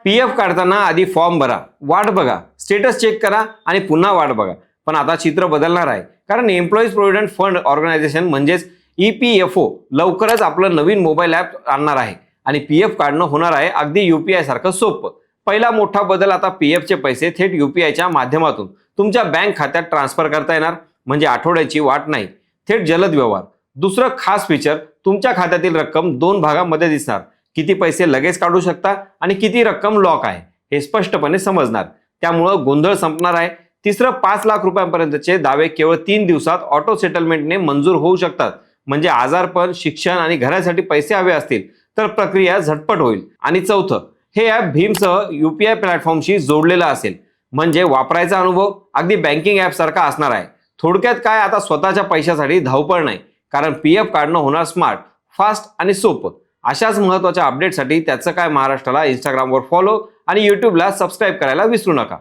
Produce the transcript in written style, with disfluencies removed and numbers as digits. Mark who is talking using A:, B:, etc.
A: PF काढताना आधी form भरा, वाट बघा, स्टेटस चेक करा आणि पुन्हा वाट बघा. पण आता चित्र बदलणार आहे, कारण एम्प्लॉईज प्रोव्हिडंट फंड ऑर्गनायझेशन म्हणजेच EPFO लवकरच आपलं नवीन मोबाईल ॲप आणणार आहे आणि पीएफ काढणं होणार आहे अगदी UPI सारखं सोपं. पहिला मोठा बदल, आता पीएफचे पैसे थेट UPIच्या माध्यमातून तुमच्या बँक खात्यात ट्रान्सफर करता येणार, म्हणजे आठवड्याची वाट नाही, थेट जलद व्यवहार. दुसरं खास फीचर, तुमच्या खात्यातील रक्कम 2 भागांमध्ये दिसणार. किती पैसे लगेच काढू शकता आणि किती रक्कम लॉक आहे हे स्पष्टपणे समजणार, त्यामुळं गोंधळ संपणार आहे. तिसरं, 5 लाख रुपयांपर्यंतचे दावे केवळ 3 दिवसात ऑटो सेटलमेंटने मंजूर होऊ शकतात. म्हणजे आजारपण, शिक्षण आणि घरासाठी पैसे हवे असतील तर प्रक्रिया झटपट होईल. आणि चौथं, हे ॲप भीमसह UPI प्लॅटफॉर्मशी जोडलेलं असेल, म्हणजे वापरायचा अनुभव अगदी बँकिंग ॲप सारखा असणार आहे. थोडक्यात काय, आता स्वतःच्या पैशासाठी धावपळ नाही, कारण पीएफ काढणं होणार स्मार्ट, फास्ट आणि सोपं. अशाच महत्त्वाच्या अपडेटसाठी त्याचं काय महाराष्ट्राला इंस्टाग्रामवर फॉलो आणि यूट्यूबला सबस्क्राईब करायला विसरू नका.